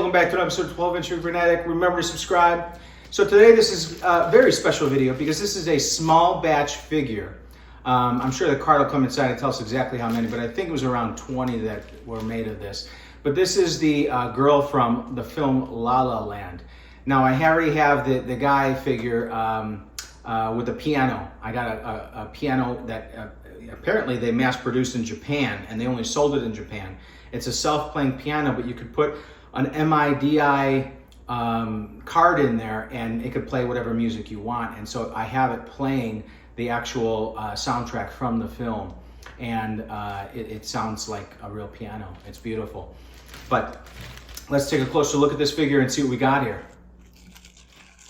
welcome back to another episode of 12-inch Fanatic. Remember to subscribe. So today this is a very special video because this is a small batch figure. I'm sure the card will come inside and tell us exactly how many, but I think it was around 20 that were made of this. But this is the girl from the film La La Land. Now I already have the guy figure with the piano. I got a piano that apparently they mass produced in Japan, and they only sold it in Japan. It's a self-playing piano, but you could put an MIDI card in there and it could play whatever music you want. And so I have it playing the actual soundtrack from the film, and it sounds like a real piano. It's beautiful. But let's take a closer look at this figure and see what we got here.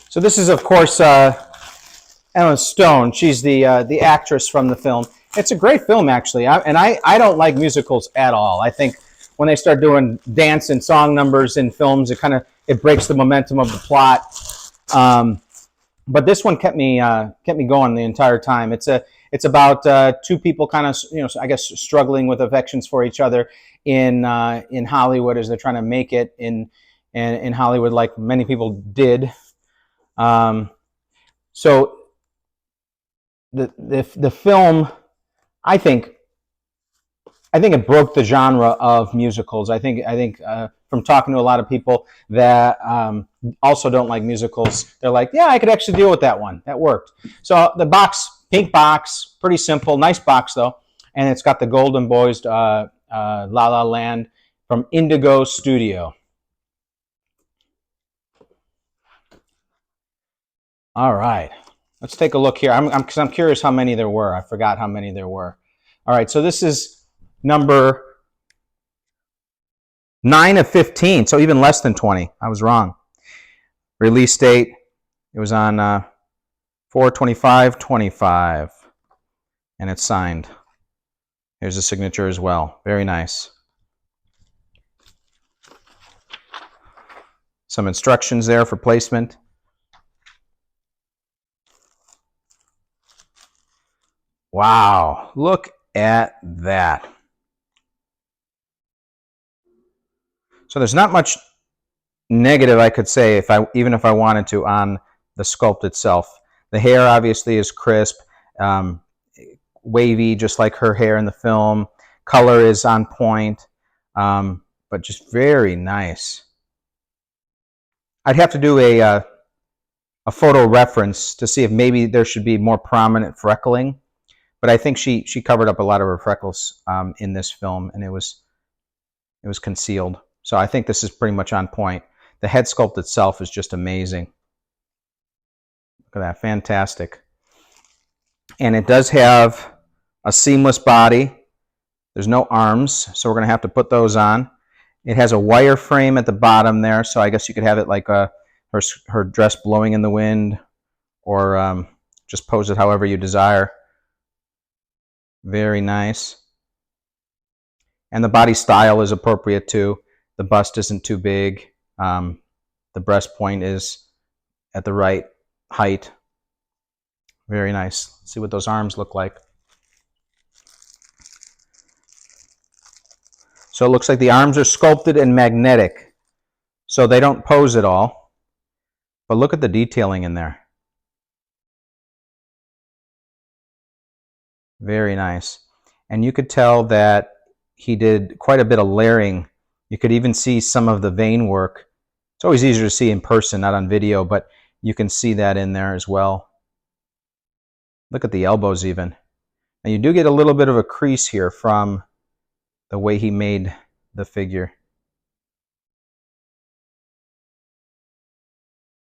So this is, of course, Emma Stone. She's the actress from the film. It's a great film, actually, and I don't like musicals at all. I think when they start doing dance and song numbers in films, it breaks the momentum of the plot. But this one kept me going the entire time. It's about two people kind of, I guess, struggling with affections for each other in Hollywood as they're trying to make it in Hollywood, like many people did. So the film, I think it broke the genre of musicals. I think from talking to a lot of people that also don't like musicals, they're like, yeah, I could actually deal with that one. That worked. So the box, pink box, pretty simple, nice box though, and it's got the gold embossed La La Land from INDIGO Studio. All right, let's take a look here. Because I'm curious how many there were. I forgot how many there were. All right, so this is number 9 of 15, so even less than 20. I was wrong. Release date, it was on 4/25/25, and it's signed. Here's a signature as well. Very nice. Some instructions there for placement. Wow, look at that. So there's not much negative I could say even if I wanted to on the sculpt itself. The hair obviously is crisp, wavy, just like her hair in the film. Color is on point, but just very nice. I'd have to do a photo reference to see if maybe there should be more prominent freckling. But I think she covered up a lot of her freckles in this film, and it was concealed. So I think this is pretty much on point. The head sculpt itself is just amazing. Look at that, fantastic. And it does have a seamless body. There's no arms, so we're going to have to put those on. It has a wire frame at the bottom there, so I guess you could have it like her dress blowing in the wind, or just pose it however you desire. Very nice. And the body style is appropriate too. The bust isn't too big. The breast point is at the right height. Very nice. Let's see what those arms look like. So it looks like the arms are sculpted and magnetic, so they don't pose at all. But look at the detailing in there. Very nice. And you could tell that he did quite a bit of layering. You could even see some of the vein work. It's always easier to see in person, not on video, but you can see that in there as well. Look at the elbows even. And you do get a little bit of a crease here from the way he made the figure.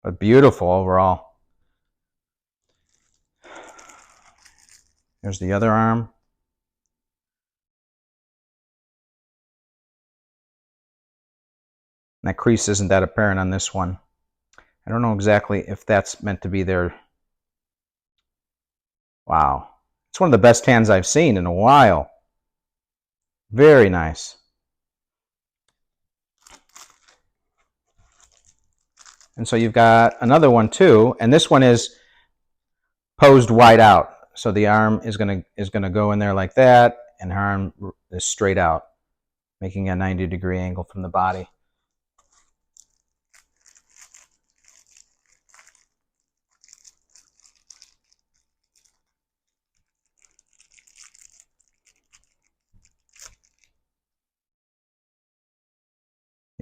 But beautiful overall. There's the other arm. And that crease isn't that apparent on this one. I don't know exactly if that's meant to be there. Wow. It's one of the best hands I've seen in a while. Very nice. And so you've got another one too, and this one is posed wide out. So the arm is gonna go in there like that, and her arm is straight out, making a 90-degree angle from the body.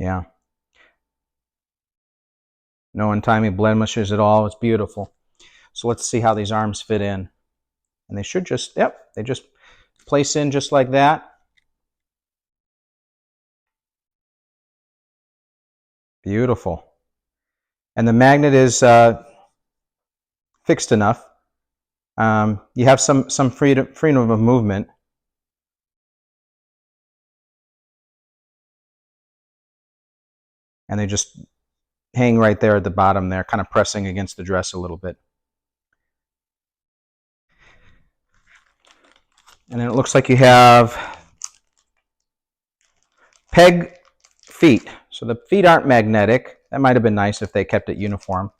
Yeah. No untimely blemishes at all. It's beautiful. So let's see how these arms fit in. And they should just, yep, they just place in just like that. Beautiful. And the magnet is fixed enough. You have some freedom of movement. And they just hang right there at the bottom there, kind of pressing against the dress a little bit. And then it looks like you have peg feet. So the feet aren't magnetic. That might have been nice if they kept it uniform.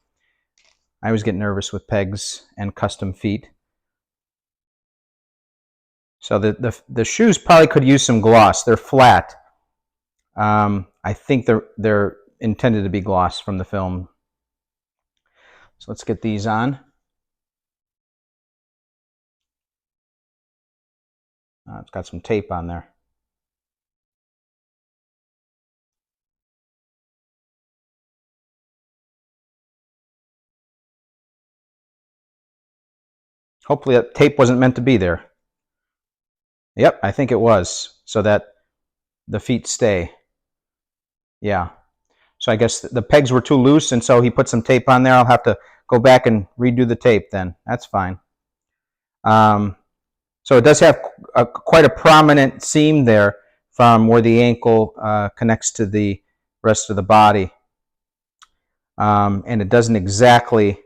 I always get nervous with pegs and custom feet. So the shoes probably could use some gloss. They're flat. I think they're intended to be gloss from the film. So let's get these on. It's got some tape on there. Hopefully that tape wasn't meant to be there. Yep, I think it was, so that the feet stay. Yeah. So I guess the pegs were too loose, and so he put some tape on there. I'll have to go back and redo the tape then. That's fine. So it does have quite a prominent seam there from where the ankle connects to the rest of the body. And it doesn't exactly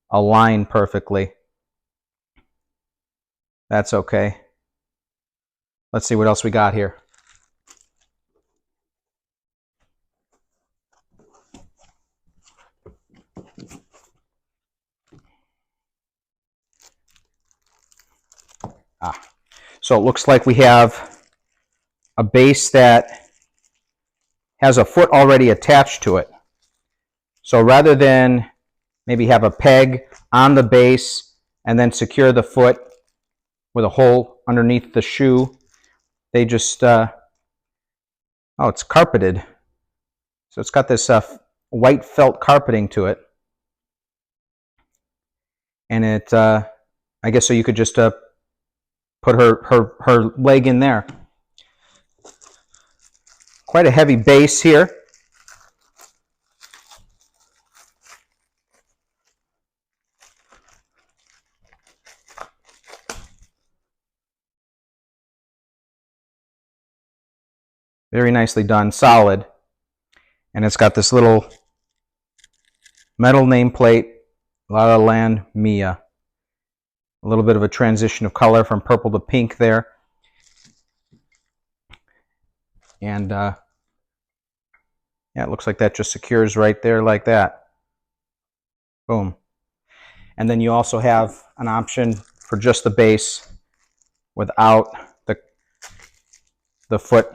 align perfectly. That's okay. Let's see what else we got here. So it looks like we have a base that has a foot already attached to it. So rather than maybe have a peg on the base and then secure the foot with a hole underneath the shoe, they just, oh, it's carpeted. So it's got this white felt carpeting to it. And it, I guess so you could just put her leg in there. Quite a heavy base here. Very nicely done, solid. And it's got this little metal nameplate, La La Land Mia. A little bit of a transition of color from purple to pink there. And yeah, it looks like that just secures right there like that. Boom. And then you also have an option for just the base without the foot.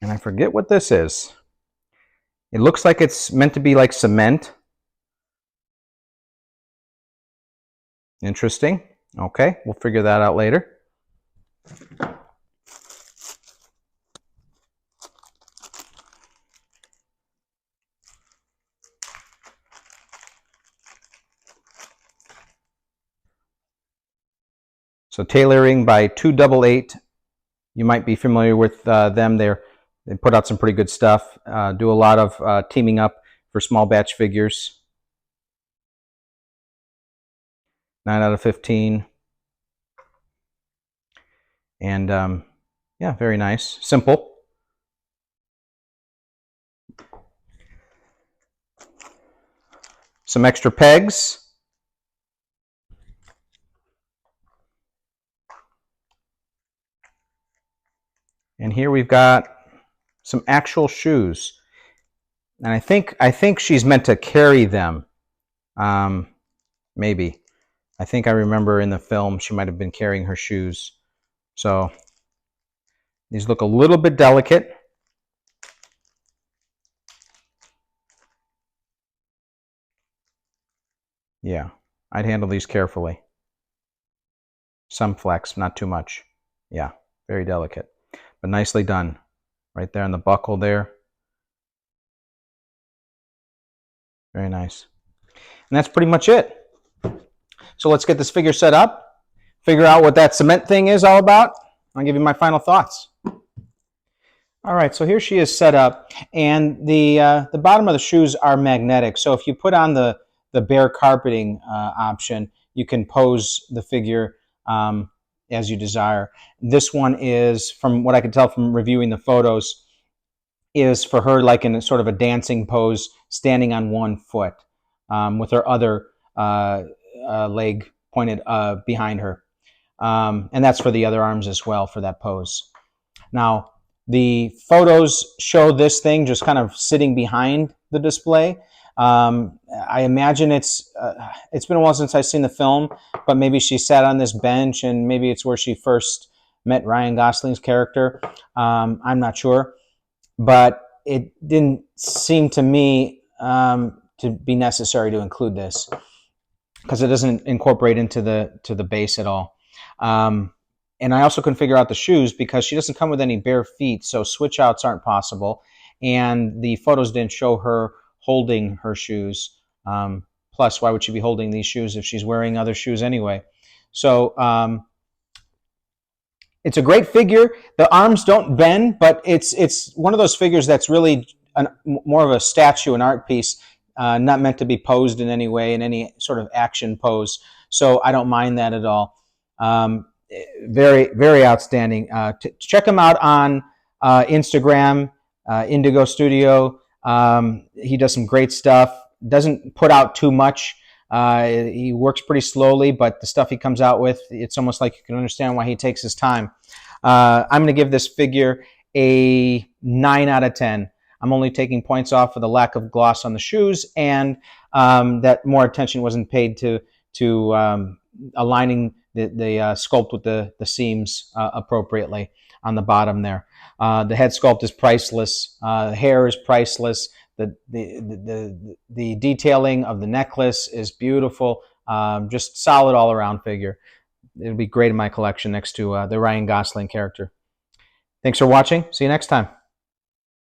And I forget what this is. It looks like it's meant to be like cement. Interesting. Okay, we'll figure that out later. So tailoring by 288. You might be familiar with them. They put out some pretty good stuff. Do a lot of teaming up for small batch figures. 9 out of 15. And yeah, very nice. Simple. Some extra pegs. And here we've got some actual shoes. And I think she's meant to carry them. Maybe. I think I remember in the film she might have been carrying her shoes. So these look a little bit delicate. Yeah, I'd handle these carefully. Some flex, not too much. Yeah, very delicate, but nicely done. Right there on the buckle there. Very nice. And that's pretty much it. So let's get this figure set up, figure out what that cement thing is all about. I'll give you my final thoughts. All right, so here she is set up, and the bottom of the shoes are magnetic. So if you put on the bare carpeting option, you can pose the figure as you desire. This one is, from what I can tell from reviewing the photos, is for her like in a sort of a dancing pose, standing on one foot with her other leg pointed behind her. And that's for the other arms as well for that pose. Now, the photos show this thing just kind of sitting behind the display. I imagine it's been a while since I've seen the film, but maybe she sat on this bench and maybe it's where she first met Ryan Gosling's character. I'm not sure, but it didn't seem to me to be necessary to include this because it doesn't incorporate into the base at all. And I also couldn't figure out the shoes because she doesn't come with any bare feet, so switch outs aren't possible. And the photos didn't show her holding her shoes. Plus, why would she be holding these shoes if she's wearing other shoes anyway? So it's a great figure. The arms don't bend, but it's one of those figures that's really more of a statue, an art piece, not meant to be posed in any way, in any sort of action pose. So I don't mind that at all. Very, very outstanding. Check him out on Instagram, Indigo Studio. He does some great stuff. Doesn't put out too much. He works pretty slowly, but the stuff he comes out with, it's almost like you can understand why he takes his time. I'm going to give this figure a 9 out of 10. I'm only taking points off for the lack of gloss on the shoes and that more attention wasn't paid to aligning the sculpt with the seams appropriately on the bottom there. The head sculpt is priceless. The hair is priceless. The detailing of the necklace is beautiful. Just solid all around figure. It'll be great in my collection next to the Ryan Gosling character. Thanks for watching. See you next time.